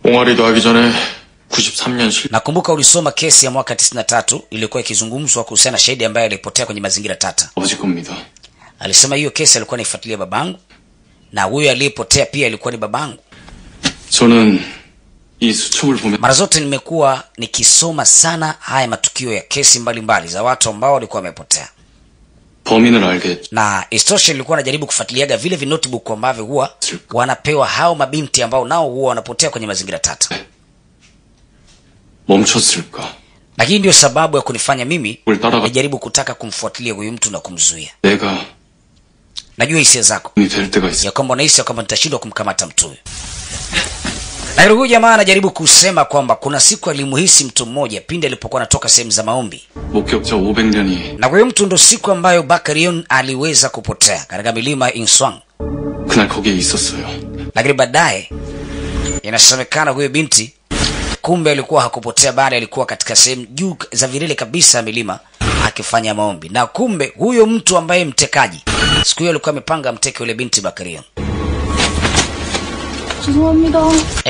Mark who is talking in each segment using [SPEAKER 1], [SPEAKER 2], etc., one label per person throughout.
[SPEAKER 1] 옹알이도 하기 전에 93년 실.
[SPEAKER 2] Nakumbuka ulisoma kesi ya mwaka 93 ilikuwa ikizungumzwa kuhusiana na shahidi ambaye alipotea kwenye mazingira tata.
[SPEAKER 1] 아버지 겁니다.
[SPEAKER 2] Alisema hiyo kesi alikuwa anaifuatilia babangu na huyo aliyepotea pia alikuwa ni babangu.
[SPEAKER 1] 저는 이 수첩을 보면
[SPEAKER 2] Mara zote nimekuwa nikisoma sana haya matukio ya kesi mbalimbali za watu ambao walikuwa wamepotea.
[SPEAKER 1] 범인을 알게.
[SPEAKER 2] Na istosha nilikuwa najaribu kufuatiliaga vile vinotebook ambavyo huwa wanapewa hao mabinti ambao nao huwa wanapotea kwenye mazingira tata.
[SPEAKER 1] 멈췄을까?
[SPEAKER 2] Lakini ndio sababu ya kunifanya mimi nijaribu kutaka kumfuatilia huyu mtu na kumzuia.
[SPEAKER 1] 내가
[SPEAKER 2] Najua hisia zako
[SPEAKER 1] 될 때가 있어.
[SPEAKER 2] ya kwamba unahisi kwamba nitashindwa kumkamata mtu huyu. Na huyu jamaa anajaribu kusema kwamba kuna siku alimuhisi mtu mmoja pindi alipokuwa anatoka sehemu za maombi.
[SPEAKER 1] 목격자 500년이.
[SPEAKER 2] Na huyo mtu ndo siku ambayo Bakarion aliweza kupotea katika milima Inswang.
[SPEAKER 1] 그날 거기에 있었어요.
[SPEAKER 2] Lakini baadaye inasemekana huyo binti kumbe alikuwa hakupotea, bali alikuwa katika sehemu juu za vilele kabisa ya milima akifanya maombi. Na kumbe huyo mtu ambaye mtekaji siku hiyo alikuwa amepanga mteke yule binti Bakarion.
[SPEAKER 3] 죄송합니다.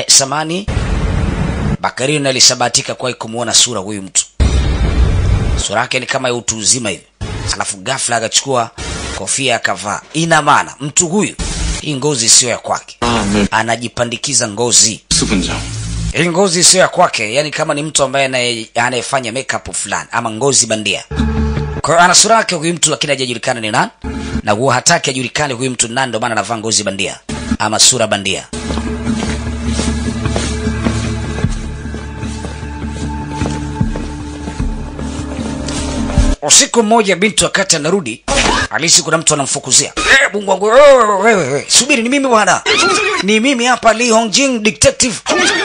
[SPEAKER 2] Samani Bakarion alisabatika kwa kumuona sura huyu mtu. Sura yake ni kama ya utu uzima hivi. Alafu ghafla akachukua kofia akavaa. Ina maana mtu huyu hii ngozi sio ya kwake. Anajipandikiza ngozi.
[SPEAKER 1] 수분장.
[SPEAKER 2] Hii ngozi sio ya kwake, yani kama ni mtu ambaye anayefanya makeup fulani ama ngozi bandia. Kwa hiyo ana sura yake huyu mtu lakini hajajulikana ni nani. Na huwa hataki ajulikane huyu mtu nani, ndio maana anavaa ngozi bandia ama sura bandia. Usiku mmoja binti wakati anarudi alisi kuna mtu anamfukuzia. Mungu wangu wewe subiri, ni mimi bwana. Ni mimi hapa Lee Hongjing detective.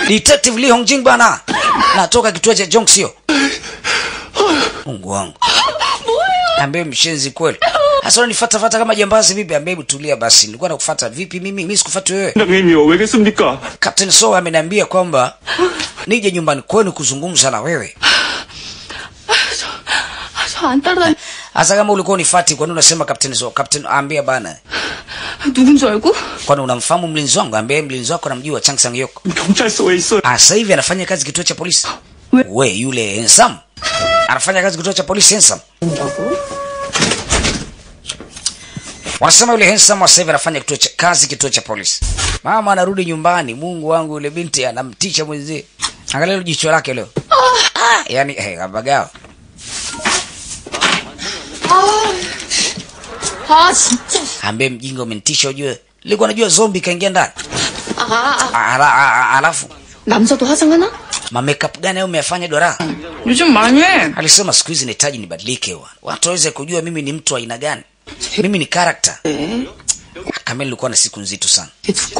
[SPEAKER 2] Detective Lee Hongjing bwana. Natoka kituo cha Jongsio. Mungu wangu. Ambaye mshenzi kweli. Sasa unanifuata kama jambazi vipi? Ambaye tulia basi. Nilikuwa nakufuata vipi mimi? Mimi sikufuati wewe.
[SPEAKER 1] 형님이요. 왜 그랬습니까?
[SPEAKER 2] Captain So ameniambia kwamba nije nyumbani kwenu kuzungumza na wewe.
[SPEAKER 3] 저 안 따라다니.
[SPEAKER 2] Asa kama ulikuwa unifuati, kwa nini unasema Captain So? Captain ambia bana.
[SPEAKER 3] 누군 줄 알고?
[SPEAKER 2] Kwani unamfahamu mlinzi wangu? Ambaye mlinzi wako namjua, Chang Sang Yok.
[SPEAKER 1] 경찰서에 있어요.
[SPEAKER 2] Sasa hivi anafanya kazi kituo cha polisi. We yule Handsome. Anafanya kazi kituo cha polisi Handsome. Wanasema yule Handsome sasa hivi anafanya kituo cha polisi. Mama anarudi nyumbani, Mungu wangu yule binti anamtisha mwenzie. Angalia ile jicho lake leo. Yaani kabagao.
[SPEAKER 3] 진짜.
[SPEAKER 2] Ambe mjinga umenitisha ujue. Nilikuwa najua zombie kaingia ndani. Alafu
[SPEAKER 3] 남자도 화장하나?
[SPEAKER 2] makeup gani au umeyafanya Dora?
[SPEAKER 3] 요즘 많이 해.
[SPEAKER 2] Alisema siku hizi nahitaji nibadilike bwana. Watu waweze kujua mimi ni mtu wa aina gani. Mimi ni character. Kama nilikuwa na siku nzito sana.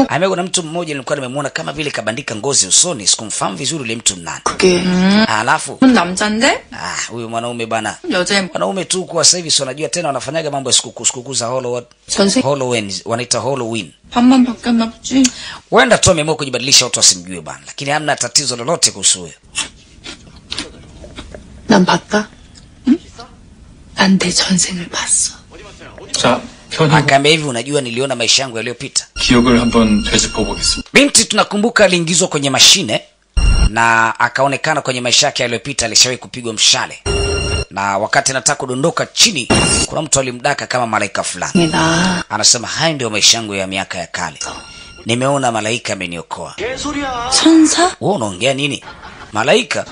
[SPEAKER 2] Ame kuna mtu mmoja nilikuwa nimemuona kama vile kabandika ngozi usoni, sikumfahamu vizuri yule mtu nani.
[SPEAKER 3] 그게
[SPEAKER 2] Alafu
[SPEAKER 3] 남잔데?
[SPEAKER 2] huyu mwanaume bana.
[SPEAKER 3] 여자애
[SPEAKER 2] Wanaume tu kwa sasa hivi si wanajua tena wanafanyaga mambo ya sikukuu za Halloween, wanaita Halloween.
[SPEAKER 3] 밥만 바뀌었나 보지.
[SPEAKER 2] Wenda tu ameamua kujibadilisha watu wasimjue bana, lakini hamna tatizo lolote kuhusu huyo.
[SPEAKER 3] 난 봤다. 응? 난 내 전생을 봤어.
[SPEAKER 1] 자, 현희
[SPEAKER 2] Akaambia hivi, unajua niliona maisha yangu yaliyopita.
[SPEAKER 1] 기억을 한번 되짚어 보겠습니다.
[SPEAKER 2] Binti tunakumbuka aliingizwa kwenye mashine na akaonekana kwenye maisha yake yaliyopita alishawahi kupigwa mshale. Na wakati anataka kudondoka chini, kuna mtu alimdaka kama malaika fulani.
[SPEAKER 3] 나
[SPEAKER 2] Anasema haya ndio maisha yangu ya miaka ya kale. Nimeona malaika ameniokoa.
[SPEAKER 3] 천사?
[SPEAKER 2] Wewe unaongea nini? Malaika?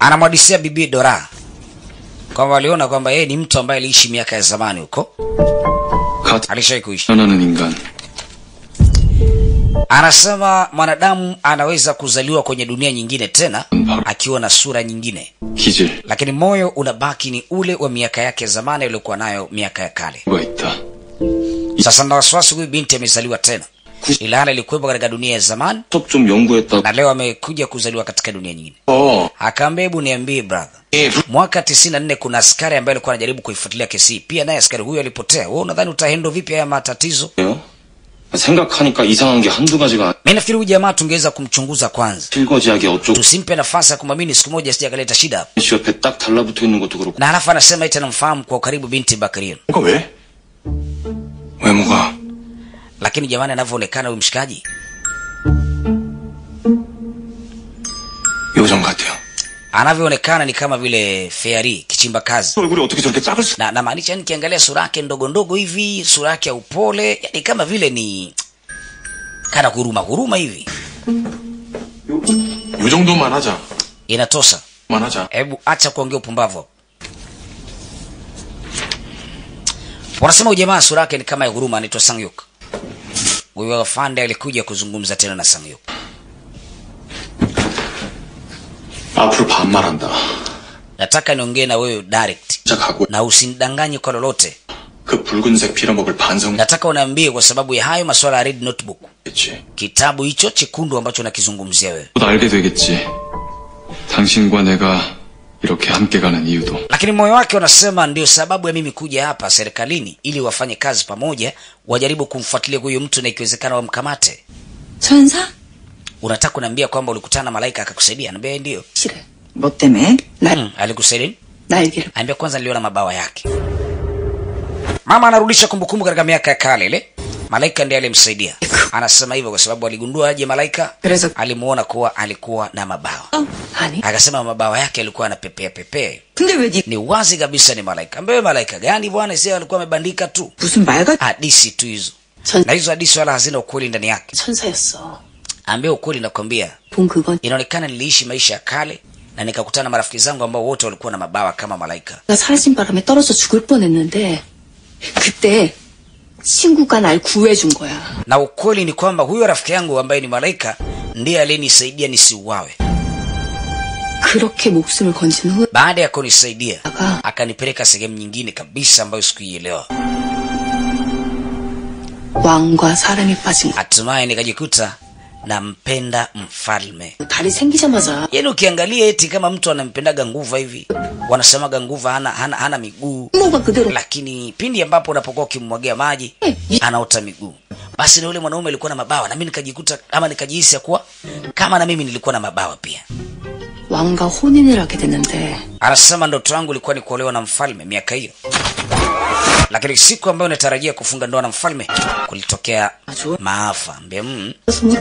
[SPEAKER 2] Anamwadisia bibi Dora kwamba waliona kwamba yeye ni mtu ambaye aliishi miaka ya zamani huko. Alishawahi kuishi.
[SPEAKER 1] 나는 인간.
[SPEAKER 2] Anasema mwanadamu anaweza kuzaliwa kwenye dunia nyingine tena akiwa na sura nyingine.
[SPEAKER 1] 기질.
[SPEAKER 2] Lakini moyo unabaki ni ule wa miaka yake ya zamani aliyokuwa nayo miaka ya kale.
[SPEAKER 1] 가 있다.
[SPEAKER 2] Sasa na wasiwasi huyu binti amezaliwa tena. Ila alikuwepo katika dunia ya zamani
[SPEAKER 1] 좀 연구했다.
[SPEAKER 2] na leo amekuja kuzaliwa katika dunia nyingine. Akaambia hebu niambie brother. Mwaka 94 kuna askari ambaye alikuwa anajaribu kuifuatilia kesi. Pia naye askari huyo alipotea. Wewe unadhani utahandle vipi haya matatizo?
[SPEAKER 1] 생각하니까 이상한 게 한두 가지가.
[SPEAKER 2] Mimi nafikiri huyu jamaa tungeweza kumchunguza kwanza.
[SPEAKER 1] 실거지하게 어쩌고.
[SPEAKER 2] Tusimpe nafasi ya kumwamini siku moja sija kaleta shida.
[SPEAKER 1] 씨 옆에 딱 달라붙어 있는 것도 그렇고.
[SPEAKER 2] Na halafu anasema eti anamfahamu kwa karibu binti Bakarion.
[SPEAKER 1] 왜? 외모가.
[SPEAKER 2] lakini jamani, anavyoonekana huyu mshikaji
[SPEAKER 1] 요정 같아요.
[SPEAKER 2] anavyoonekana ni kama vile Fairy kichimba kazi.
[SPEAKER 1] 얼굴이 어떻게 저렇게 작을 수?
[SPEAKER 2] Na maanisha nikiangalia sura yake ndogo ndogo hivi, sura yake ya upole, yani kama vile ni kana huruma hivi.
[SPEAKER 1] 요 정도만 하자.
[SPEAKER 2] Inatosha.
[SPEAKER 1] 하자.
[SPEAKER 2] Hebu acha kuongea upumbavu. Wanasema ujamaa sura yake ni kama ya huruma, anaitwa Sangyuk. Huyo afande alikuja kuzungumza tena na Sangyuk.
[SPEAKER 1] 앞으로 반말한다.
[SPEAKER 2] Nataka niongee na wewe direct.
[SPEAKER 1] 시작하고
[SPEAKER 2] Na usinidanganye kwa lolote.
[SPEAKER 1] 그 붉은색 빌어먹을 반성.
[SPEAKER 2] Nataka uniambie kwa sababu ya hayo masuala ya Red Notebook.
[SPEAKER 1] 그렇지.
[SPEAKER 2] Kitabu hicho chekundu ambacho nakizungumzia wewe.
[SPEAKER 4] 곧 알게 되겠지. 당신과 내가 이렇게 함께 가는 이유도.
[SPEAKER 2] Lakini moyo wake unasema ndio sababu ya mimi kuja hapa serikalini ili wafanye kazi pamoja, wajaribu kumfuatilia huyo mtu na ikiwezekana wamkamate.
[SPEAKER 3] 천사?
[SPEAKER 2] Unataka kuniambia kwamba ulikutana na malaika akakusaidia? Niambia ndio.
[SPEAKER 3] 싫어. 뭐 때문에?
[SPEAKER 2] Alikusaidia?
[SPEAKER 3] 날개를.
[SPEAKER 2] Ambia kwanza niliona mabawa yake. Mama anarudisha kumbukumbu katika miaka ya kale ile. Malaika ndiye alimsaidia. Anasema hivyo kwa sababu aligundua aje malaika?
[SPEAKER 3] 그래서
[SPEAKER 2] Alimuona kuwa alikuwa na mabawa.
[SPEAKER 3] 아니.
[SPEAKER 2] Akasema mabawa yake yalikuwa yanapepea pepea.
[SPEAKER 3] 근데 왜 니
[SPEAKER 2] Ni wazi kabisa ni malaika. Ambaye malaika gani bwana? Sio alikuwa amebandika tu.
[SPEAKER 3] 무슨 말 같은
[SPEAKER 2] Hadithi tu hizo.
[SPEAKER 3] 천,
[SPEAKER 2] Na hizo hadithi wala hazina ukweli ndani yake.
[SPEAKER 3] 천사였어.
[SPEAKER 2] Ambia ukweli nakwambia.
[SPEAKER 3] 본 그건
[SPEAKER 2] Inaonekana niliishi maisha ya kale na nikakutana na marafiki zangu ambao wote walikuwa na mabawa kama malaika.
[SPEAKER 3] 나 사라진 바람에 떨어져 죽을 뻔했는데 그때 친구가 날 구해준 거야.
[SPEAKER 2] Na ukweli ni kwamba huyo rafiki yangu ambaye ni malaika ndiye aliyenisaidia nisiuawe.
[SPEAKER 3] 그렇게 목숨을 건진 후에
[SPEAKER 2] Baada ya kunisaidia
[SPEAKER 3] Aka.
[SPEAKER 2] akanipeleka sehemu nyingine kabisa ambayo sikuielewa.
[SPEAKER 3] 왕과 사람이 빠진 거.
[SPEAKER 2] Hatimaye nikajikuta nampenda mfalme.
[SPEAKER 3] 다리 생기자마자
[SPEAKER 2] Yaani ukiangalia eti kama mtu anampendaga nguva hivi, wanasemaga nguva hana miguu.
[SPEAKER 3] 뭐가 그대로
[SPEAKER 2] Lakini pindi ambapo unapokuwa ukimwagia maji anaota miguu. Basi na yule mwanaume alikuwa na mabawa na mimi nikajikuta ama nikajihisi ya kuwa kama na mimi nilikuwa na mabawa pia.
[SPEAKER 3] 왕과 혼인을 하게 됐는데
[SPEAKER 2] Anasema ndoto yangu ilikuwa ni kuolewa na mfalme miaka hiyo. Lakini siku ambayo natarajia kufunga ndoa na mfalme kulitokea maafa.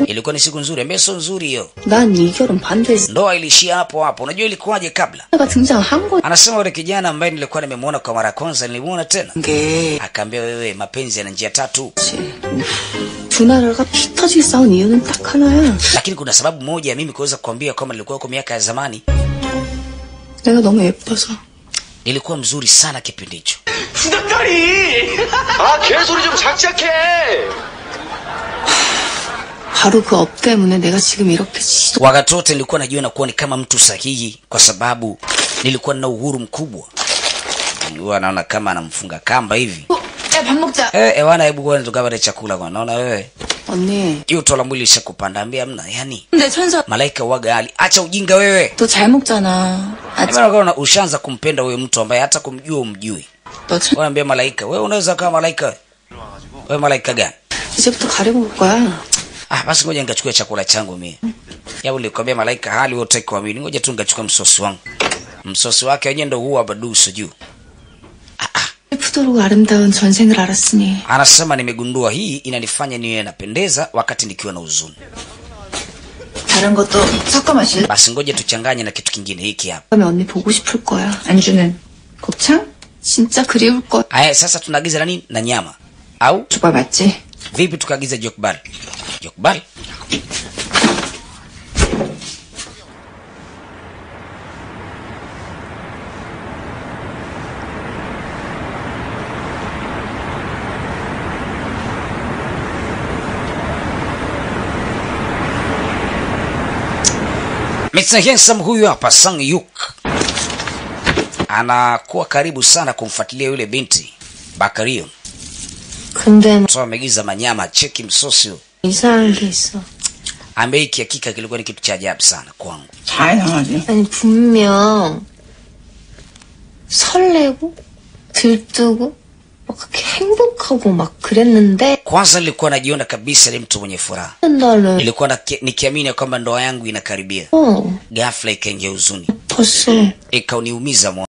[SPEAKER 2] Ilikuwa ni siku nzuri, sio nzuri hiyo.
[SPEAKER 3] 난 이 결혼 반대했어.
[SPEAKER 2] Ndoa ilishia hapo hapo. Unajua ilikuwaje kabla?
[SPEAKER 3] 내가 등장한 거.
[SPEAKER 2] Anasema yule kijana ambaye nilikuwa nimemuona kwa mara kwanza nilimuona tena.
[SPEAKER 3] 게
[SPEAKER 2] Akaambia wewe mapenzi yana njia tatu.
[SPEAKER 3] 두 나라가 피 터지게 싸운 이유는 딱 하나야.
[SPEAKER 2] Lakini kuna sababu moja ya mimi kuweza kuambia kwamba nilikuwa kwa miaka ya zamani.
[SPEAKER 3] 내가 너무 예뻐서.
[SPEAKER 2] Nilikuwa mzuri sana kipindi hicho.
[SPEAKER 1] 수다까리! 아, 개소리 좀 작작해!
[SPEAKER 3] 바로 그 업 때문에 내가 지금 이렇게
[SPEAKER 2] Wakati wote nilikuwa najiona kuwa ni kama mtu sahihi kwa sababu nilikuwa na uhuru mkubwa. Nilikuwa naona kama anamfunga kamba hivi.
[SPEAKER 3] 야, 밥 먹자.
[SPEAKER 2] Wana hebu kwa tukapata chakula kwa. Naona wewe.
[SPEAKER 3] 언니.
[SPEAKER 2] Joto la mwili lishakupanda ambia hamna yani.
[SPEAKER 3] 근데 천사
[SPEAKER 2] Malaika waga hali. Acha ujinga wewe.
[SPEAKER 3] 너 잘 먹잖아.
[SPEAKER 2] Maana unaona ushaanza kumpenda huyo mtu ambaye hata kumjua umjui.
[SPEAKER 3] 너 천...
[SPEAKER 2] Wanaambia malaika, wewe unaweza kama malaika? Wewe malaika gani?
[SPEAKER 3] 이제부터 가리고 올 거야.
[SPEAKER 2] Basi ngoja ngachukue chakula changu mimi. Yao nilikwambia malaika hali wote kuamini. Ngoja tu ngachukua msosi wangu. Msosi wake wenyewe ndio huwa badusu juu.
[SPEAKER 3] 예쁘도록 아름다운 전생을 알았으니
[SPEAKER 2] Anasema nimegundua hii inanifanya niwe napendeza wakati nikiwa na huzuni.
[SPEAKER 3] 다른 것도 섞어 마실래?
[SPEAKER 2] Basi ngoja tuchanganye na kitu kingine hiki hapa.
[SPEAKER 3] 그러면 언니 보고 싶을 거야. 안주는 곱창? 진짜 그리울 거야.
[SPEAKER 2] Aya sasa tunaagiza na nini? Na nyama. Au
[SPEAKER 3] 족발 맞지?
[SPEAKER 2] vipi tukaagiza jokbal? Jokbal? Mr. Handsome huyu hapa Sang-yuk anakuwa karibu sana kumfuatilia yule binti Bakario.
[SPEAKER 3] 근데
[SPEAKER 2] So amegiza manyama, cheki msosi.
[SPEAKER 3] 이상한 게 있어.
[SPEAKER 2] Ambaye hiki hakika kilikuwa ni kitu cha ajabu sana kwangu.
[SPEAKER 3] 잘 나가지. 아니 분명 설레고 들뜨고 막 그렇게 행복하고 막 그랬는데
[SPEAKER 2] Kwanza nilikuwa najiona kabisa ni mtu mwenye furaha.
[SPEAKER 3] 날은
[SPEAKER 2] Nilikuwa nikiamini kwamba ndoa yangu inakaribia. Ghafla ikaingia huzuni.
[SPEAKER 3] 벌써
[SPEAKER 2] Ikauniumiza moyo.